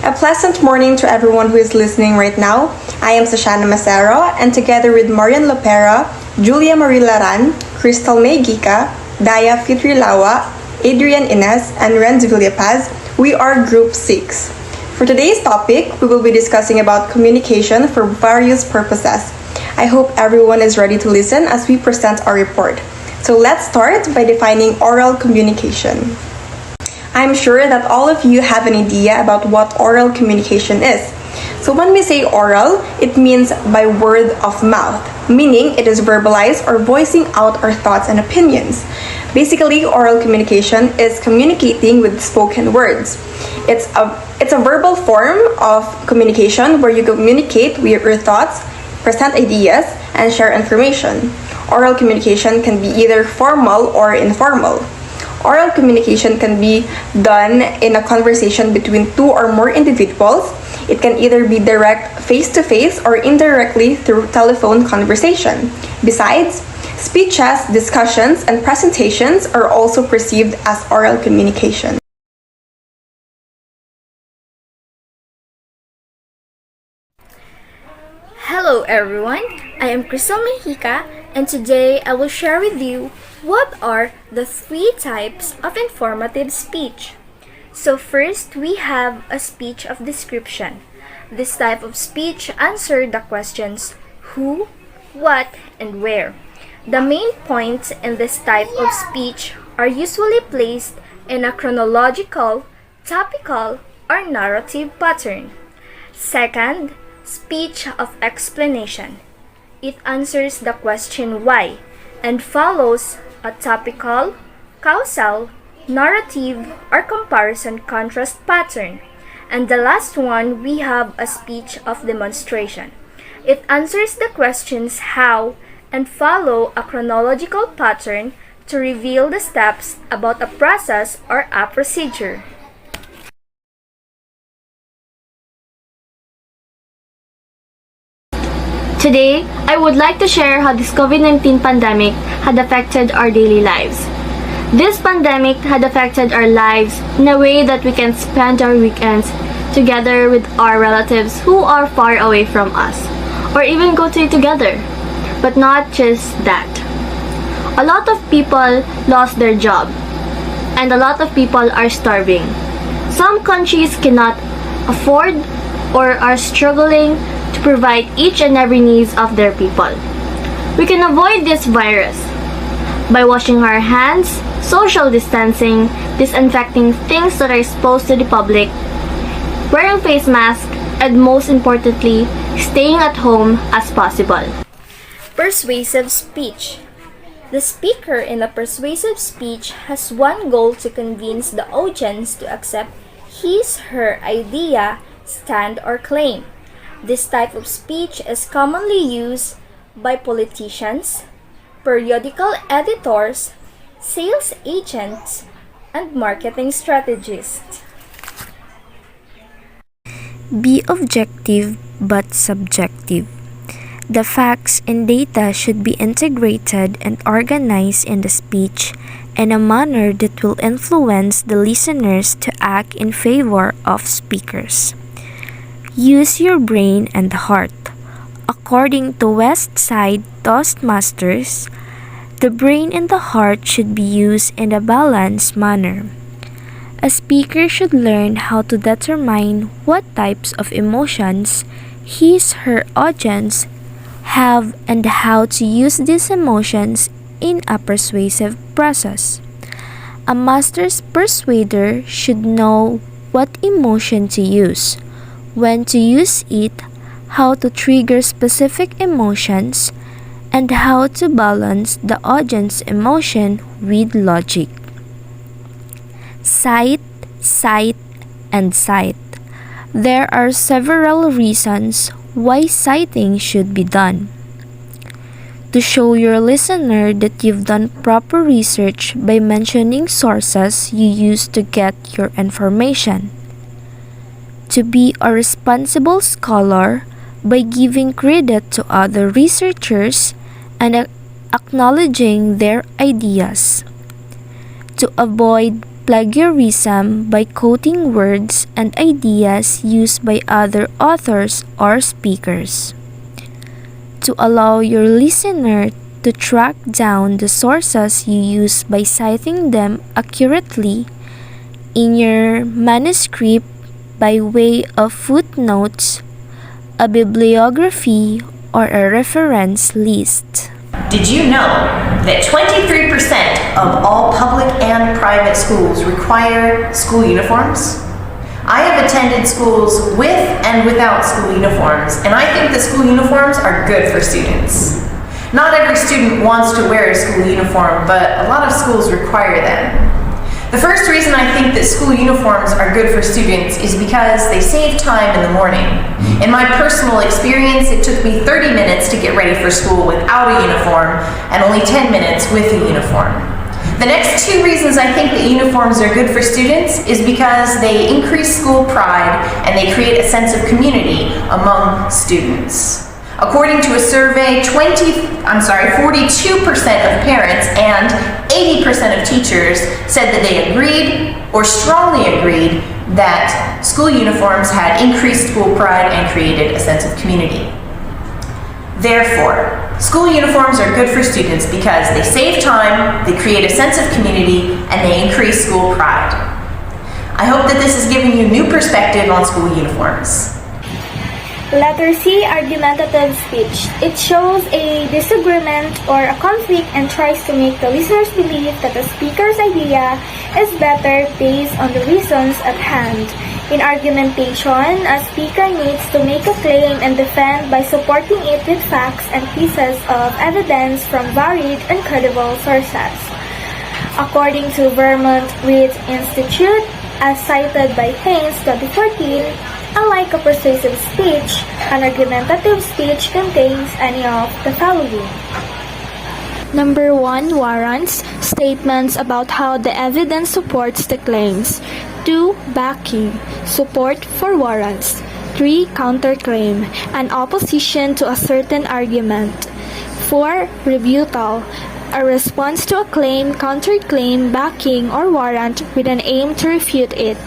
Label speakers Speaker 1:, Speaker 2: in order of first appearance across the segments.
Speaker 1: A pleasant morning to everyone who is listening right now. I am Sashana Macero, and together with Marian Lopera, Julia Marie Laran, Crystal May Gica, Daya Fitrilawa, Adrian Ines, and Renz Villapaz, we are Group 6. For today's topic, we will be discussing about communication for various purposes. I hope everyone is ready to listen as we present our report. So let's start by defining oral communication. I'm sure that all of you have an idea about what oral communication is. So when we say oral, it means by word of mouth, meaning it is verbalized or voicing out our thoughts and opinions. Basically, oral communication is communicating with spoken words. It's a verbal form of communication where you communicate with your thoughts, present ideas, and share information. Oral communication can be either formal or informal. Oral communication can be done in a conversation between two or more individuals. It can either be direct face-to-face or indirectly through telephone conversation. Besides, speeches, discussions, and presentations are also perceived as oral communication.
Speaker 2: Hello everyone, I am Crystal Mexica, and today I will share with you what are the 3 types of informative speech. So first, we have a speech of description. This type of speech answers the questions who, what, and where. The main points in this type of speech are usually placed in a chronological, topical, or narrative pattern. Second, speech of explanation. It answers the question why and follows a topical, causal, narrative, or comparison contrast pattern. And the last one, we have a speech of demonstration. It answers the questions how and follow a chronological pattern to reveal the steps about a process or a procedure. Today, I would like to share how this COVID-19 pandemic had affected our daily lives. This pandemic had affected our lives in a way that we can spend our weekends together with our relatives who are far away from us, or even go to eat together. But not just that. A lot of people lost their job, and a lot of people are starving. Some countries cannot afford or are struggling to provide each and every needs of their people. We can avoid this virus by washing our hands, social distancing, disinfecting things that are exposed to the public, wearing face masks, and most importantly, staying at home as possible. Persuasive speech. The speaker in a persuasive speech has one goal to convince the audience to accept his/her idea, stand, or claim. This type of speech is commonly used by politicians, periodical editors, sales agents, and marketing strategists.
Speaker 3: Be objective but subjective. The facts and data should be integrated and organized in the speech in a manner that will influence the listeners to act in favor of speakers. Use your brain and heart. According to Westside Toastmasters, the brain and the heart should be used in a balanced manner. A speaker should learn how to determine what types of emotions his/her audience have and how to use these emotions in a persuasive process. A master persuader should know what emotion to use, when to use it, how to trigger specific emotions, and how to balance the audience emotion with logic. Cite, cite, and cite. There are several reasons why citing should be done. To show your listener that you've done proper research by mentioning sources you use to get your information. To be a responsible scholar by giving credit to other researchers and acknowledging their ideas. To avoid plagiarism by quoting words and ideas used by other authors or speakers. To allow your listener to track down the sources you use by citing them accurately in your manuscript by way of footnotes, a bibliography, or a reference list.
Speaker 4: Did you know that 23% of all public and private schools require school uniforms? I have attended schools with and without school uniforms, and I think the school uniforms are good for students. Not every student wants to wear a school uniform, but a lot of schools require them. The first reason I think that school uniforms are good for students is because they save time in the morning. In my personal experience, it took me 30 minutes to get ready for school without a uniform and only 10 minutes with a uniform. The next two reasons I think that uniforms are good for students is because they increase school pride and they create a sense of community among students. According to a survey, 42% of parents and 80% of teachers said that they agreed or strongly agreed that school uniforms had increased school pride and created a sense of community. Therefore, school uniforms are good for students because they save time, they create a sense of community, and they increase school pride. I hope that this has given you new perspective on school uniforms.
Speaker 5: Letter C, argumentative speech. It shows a disagreement or a conflict and tries to make the listeners believe that the speaker's idea is better based on the reasons at hand. In argumentation, a speaker needs to make a claim and defend by supporting it with facts and pieces of evidence from varied and credible sources. According to Vermont Reed Institute, as cited by Haynes 2014, unlike a persuasive speech, an argumentative speech contains any of the following.
Speaker 2: Number 1, warrants, statements about how the evidence supports the claims. 2, backing, support for warrants. 3, counterclaim, an opposition to a certain argument. 4, rebuttal, a response to a claim, counterclaim, backing, or warrant with an aim to refute it.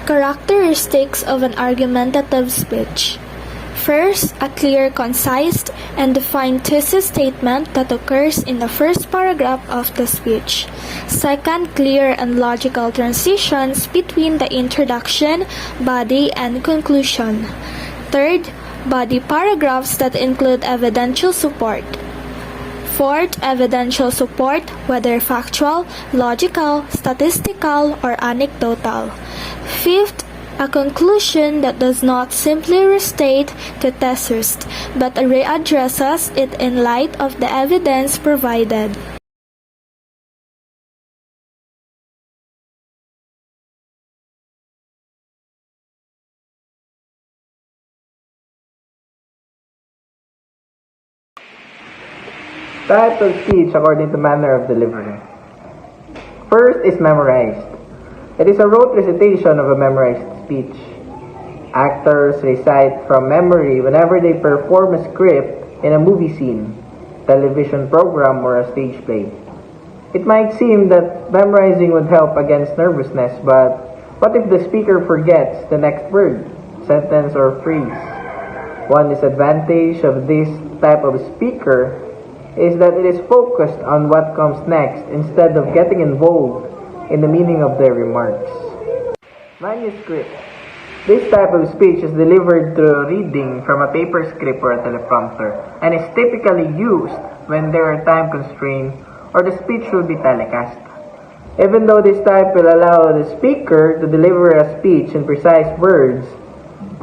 Speaker 2: Characteristics of an argumentative speech. First, a clear, concise, and defined thesis statement that occurs in the first paragraph of the speech. Second, clear and logical transitions between the introduction, body, and conclusion. Third, body paragraphs that include evidential support. Fourth, evidential support, whether factual, logical, statistical, or anecdotal. Fifth, a conclusion that does not simply restate the thesis, but readdresses it in light of the evidence provided.
Speaker 6: Types of speech according to manner of delivery. First is memorized. It is a rote recitation of a memorized speech. Actors recite from memory whenever they perform a script in a movie scene, television program, or a stage play. It might seem that memorizing would help against nervousness, but what if the speaker forgets the next word, sentence, or phrase? One disadvantage of this type of speaker is that it is focused on what comes next instead of getting involved in the meaning of their remarks. Manuscript. This type of speech is delivered through reading from a paper script or a teleprompter and is typically used when there are time constraints or the speech will be telecast. Even though this type will allow the speaker to deliver a speech in precise words,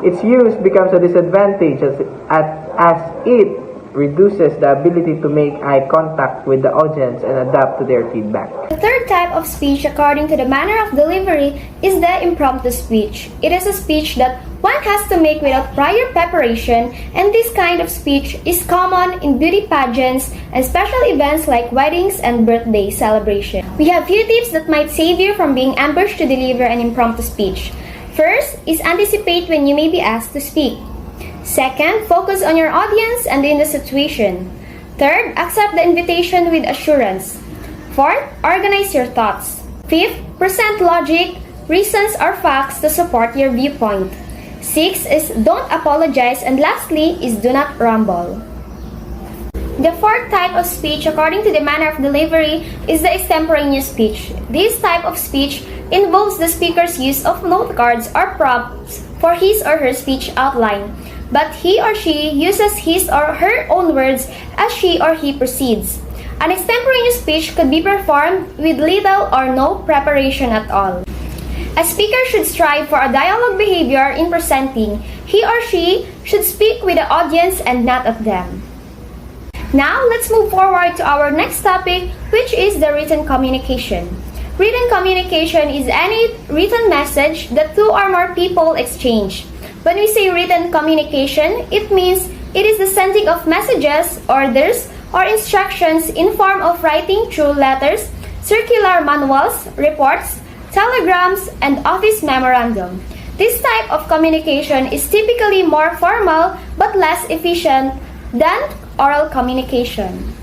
Speaker 6: its use becomes a disadvantage as it reduces the ability to make eye contact with the audience and adapt to their feedback.
Speaker 5: The third type of speech according to the manner of delivery is the impromptu speech. It is a speech that one has to make without prior preparation, and this kind of speech is common in beauty pageants and special events like weddings and birthday celebration. We have few tips that might save you from being ambushed to deliver an impromptu speech. First is anticipate when you may be asked to speak. Second, focus on your audience and in the situation. Third, accept the invitation with assurance. Fourth, organize your thoughts.
Speaker 7: 5th, present logic, reasons or facts to support your viewpoint. 6 is don't apologize, and lastly is do not ramble. The fourth type of speech according to the manner of delivery is the extemporaneous speech. This type of speech involves the speaker's use of note cards or prompts for his or her speech outline, but he or she uses his or her own words as she or he proceeds. An extemporaneous speech could be performed with little or no preparation at all. A speaker should strive for a dialogue behavior in presenting. He or she should speak with the audience and not at them. Now, let's move forward to our next topic, which is the written communication. Written communication is any written message that two or more people exchange. When we say written communication, it means it is the sending of messages, orders, or instructions in form of writing through letters, circular manuals, reports, telegrams, and office memorandum. This type of communication is typically more formal but less efficient than oral communication.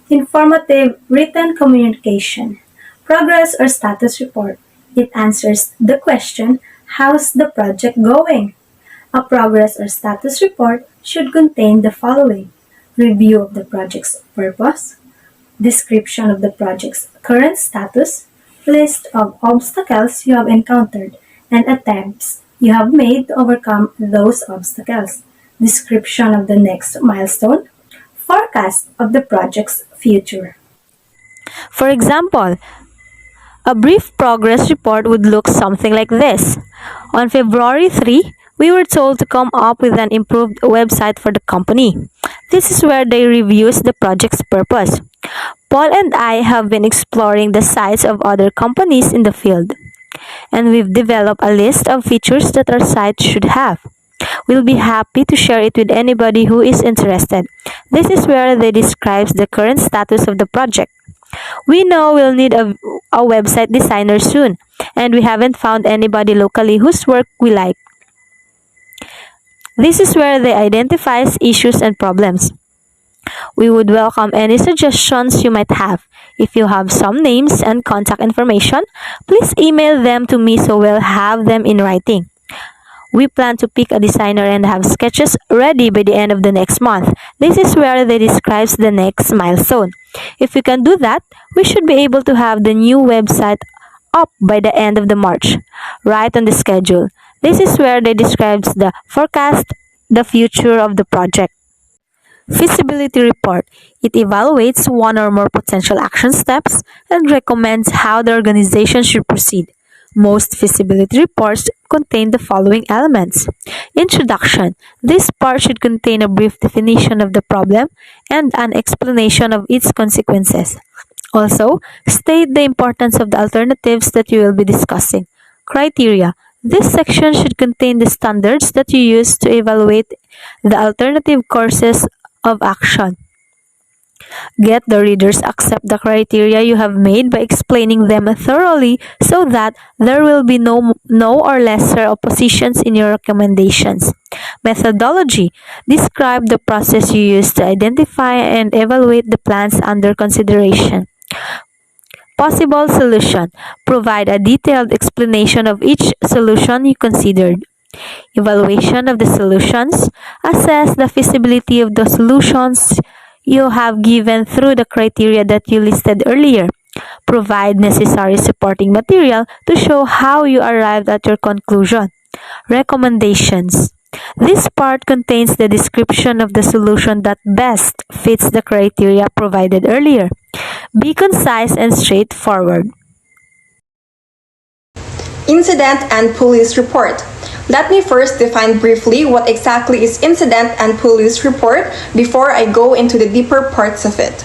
Speaker 8: Informative written communication. Progress or status report. It answers the question, how's the project going? A progress or status report should contain the following: review of the project's purpose, description of the project's current status, list of obstacles you have encountered, and attempts you have made to overcome those obstacles, description of the next milestone, forecast of the project's future.
Speaker 9: For example, a brief progress report would look something like this. On February 3, we were told to come up with an improved website for the company. This is where they reviews the project's purpose. Paul and I have been exploring the sites of other companies in the field, and we've developed a list of features that our site should have. We'll be happy to share it with anybody who is interested. This is where they describes the current status of the project. We know we'll need a website designer soon, and we haven't found anybody locally whose work we like. This is where they identifies issues and problems. We would welcome any suggestions you might have. If you have some names and contact information, please email them to me so we'll have them in writing. We plan to pick a designer and have sketches ready by the end of the next month. This is where they describes the next milestone. If we can do that, we should be able to have the new website up by the end of the March, right on the schedule. This is where they describes the forecast, the future of the project. Feasibility report. It evaluates one or more potential action steps and recommends how the organization should proceed. Most feasibility reports contain the following elements. Introduction. This part should contain a brief definition of the problem and an explanation of its consequences. Also, state the importance of the alternatives that you will be discussing. Criteria. This section should contain the standards that you use to evaluate the alternative courses of action. Get the readers accept the criteria you have made by explaining them thoroughly so that there will be no or lesser oppositions in your recommendations. Methodology. Describe the process you use to identify and evaluate the plans under consideration. Possible solution. Provide a detailed explanation of each solution you considered. Evaluation of the solutions. Assess the feasibility of the solutions you have given through the criteria that you listed earlier. Provide necessary supporting material to show how you arrived at your conclusion. Recommendations. This part contains the description of the solution that best fits the criteria provided earlier. Be concise and straightforward.
Speaker 1: Incident and police report. Let me first define briefly what exactly is incident and police report before I go into the deeper parts of it.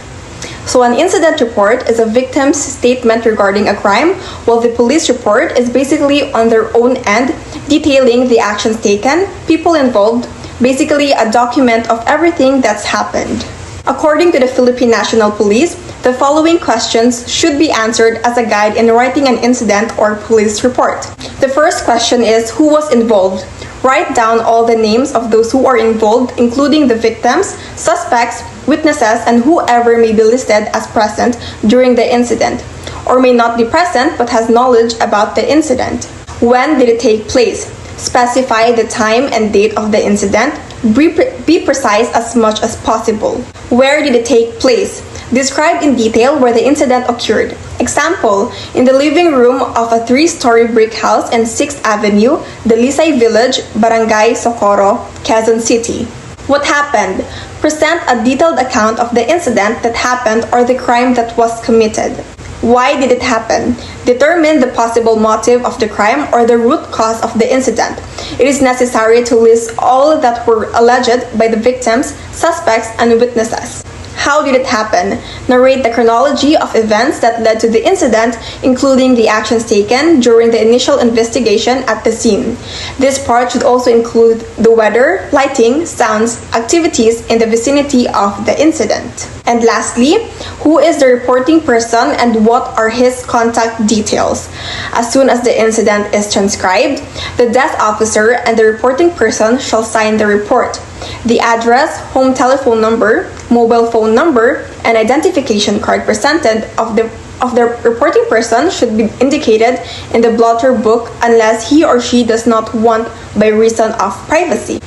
Speaker 1: So an incident report is a victim's statement regarding a crime, while the police report is basically on their own end, detailing the actions taken, people involved, basically a document of everything that's happened. According to the Philippine National Police, the following questions should be answered as a guide in writing an incident or police report. The first question is, who was involved? Write down all the names of those who are involved, including the victims, suspects, witnesses, and whoever may be listed as present during the incident, or may not be present but has knowledge about the incident. When did it take place? Specify the time and date of the incident. Be precise as much as possible. Where did it take place? Describe in detail where the incident occurred. Example, in the living room of a 3-story brick house in 6th Avenue, Dalisay Village, Barangay Socorro, Quezon City. What happened? Present a detailed account of the incident that happened or the crime that was committed. Why did it happen? Determine the possible motive of the crime or the root cause of the incident. It is necessary to list all that were alleged by the victims, suspects, and witnesses. How did it happen? Narrate the chronology of events that led to the incident, including the actions taken during the initial investigation at the scene. This part should also include the weather, lighting, sounds, activities in the vicinity of the incident. And lastly, who is the reporting person and what are his contact details? As soon as the incident is transcribed, the desk officer and the reporting person shall sign the report. The address, home telephone number, mobile phone number, and identification card presented of the reporting person should be indicated in the blotter book unless he or she does not want by reason of privacy.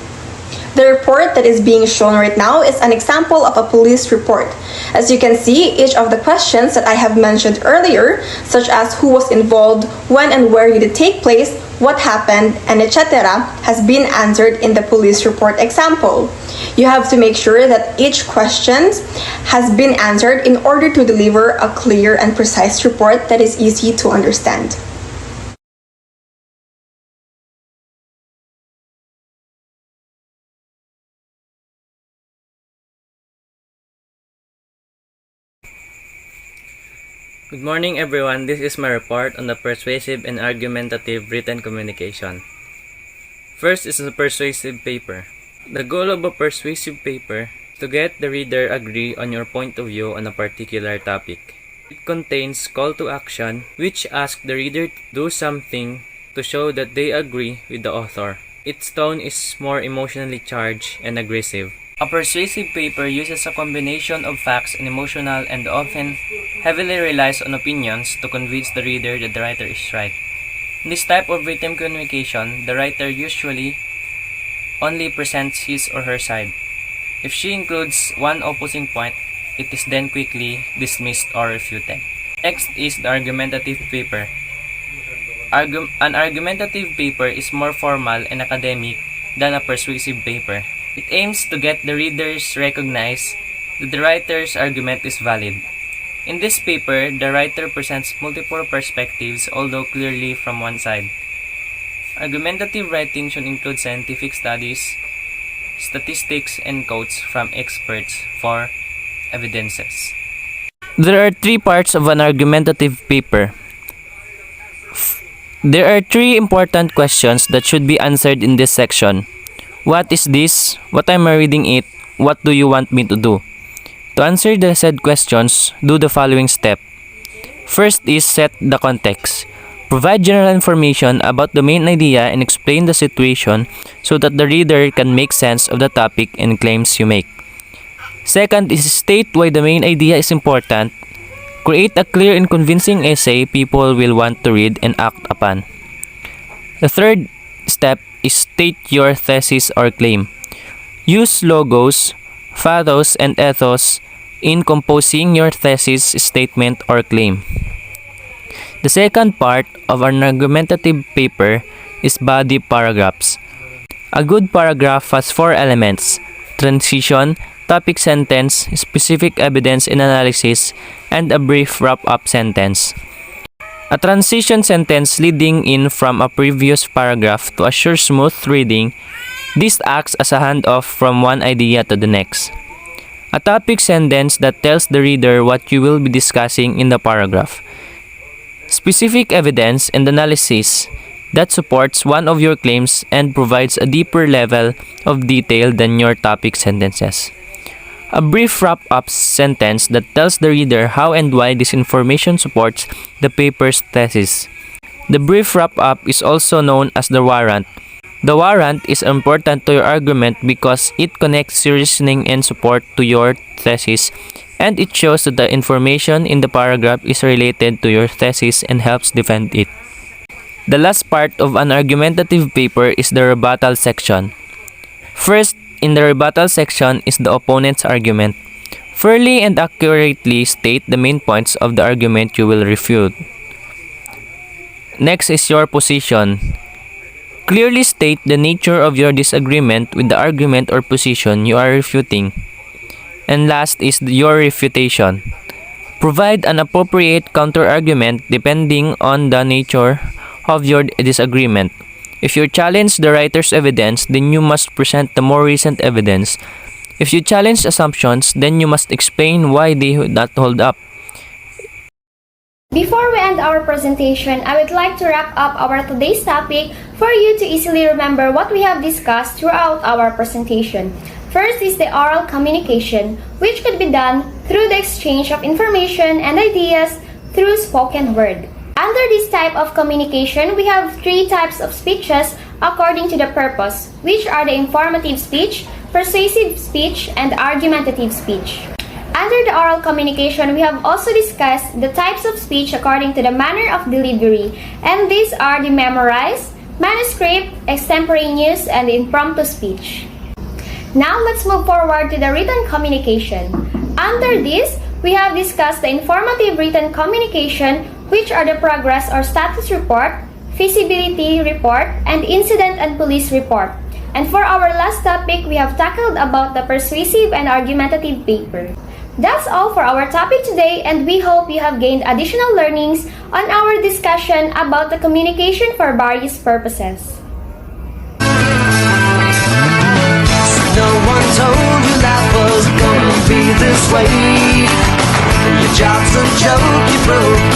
Speaker 1: The report that is being shown right now is an example of a police report. As you can see, each of the questions that I have mentioned earlier, such as who was involved, when and where did it take place, what happened, and etc., has been answered in the police report example. You have to make sure that each question has been answered in order to deliver a clear and precise report that is easy to understand.
Speaker 10: Good morning everyone, this is my report on the persuasive and argumentative written communication. First is the persuasive paper. The goal of a persuasive paper is to get the reader agree on your point of view on a particular topic. It contains call to action which ask the reader to do something to show that they agree with the author. Its tone is more emotionally charged and aggressive. A persuasive paper uses a combination of facts and emotional and often heavily relies on opinions to convince the reader that the writer is right. In this type of written communication, the writer usually only presents his or her side. If she includes one opposing point, it is then quickly dismissed or refuted. Next is the argumentative paper. An argumentative paper is more formal and academic than a persuasive paper. It aims to get the readers recognize that the writer's argument is valid. In this paper, the writer presents multiple perspectives, although clearly from one side. Argumentative writing should include scientific studies, statistics, and quotes from experts for evidences. There are three parts of an argumentative paper. There are three important questions that should be answered in this section. What is this? What am I reading it? What do you want me to do? To answer the said questions, do the following step. First is set the context. Provide general information about the main idea and explain the situation so that the reader can make sense of the topic and claims you make. Second is state why the main idea is important. Create a clear and convincing essay people will want to read and act upon. The third step is state your thesis or claim. Use logos, pathos, and ethos in composing your thesis, statement, or claim. The second part of an argumentative paper is body paragraphs. A good paragraph has four elements: transition, topic sentence, specific evidence and analysis, and a brief wrap-up sentence. A transition sentence leading in from a previous paragraph to assure smooth reading. This acts as a handoff from one idea to the next. A topic sentence that tells the reader what you will be discussing in the paragraph. Specific evidence and analysis that supports one of your claims and provides a deeper level of detail than your topic sentences. A brief wrap-up sentence that tells the reader how and why this information supports the paper's thesis. The brief wrap-up is also known as the warrant. The warrant is important to your argument because it connects your reasoning and support to your thesis, and it shows that the information in the paragraph is related to your thesis and helps defend it. The last part of an argumentative paper is the rebuttal section. First, in the rebuttal section is the opponent's argument. Fairly and accurately state the main points of the argument you will refute. Next is your position. Clearly state the nature of your disagreement with the argument or position you are refuting. And last is your refutation. Provide an appropriate counter-argument depending on the nature of your disagreement. If you challenge the writer's evidence, then you must present the more recent evidence. If you challenge assumptions, then you must explain why they do not hold up.
Speaker 7: Before we end our presentation, I would like to wrap up our today's topic for you to easily remember what we have discussed throughout our presentation. First is the oral communication, which could be done through the exchange of information and ideas through spoken word. Under this type of communication, we have three types of speeches according to the purpose, which are the informative speech, persuasive speech, and argumentative speech. Under the oral communication, we have also discussed the types of speech according to the manner of delivery, and these are the memorized, manuscript, extemporaneous, and impromptu speech. Now let's move forward to the written communication. Under this, we have discussed the informative written communication, which are the progress or status report, feasibility report, and incident and police report. And for our last topic, we have tackled about the persuasive and argumentative paper. That's all for our topic today, and we hope you have gained additional learnings on our discussion about the communication for various purposes.
Speaker 11: No one told you life was gonna be this way. Your job's a joke, you broke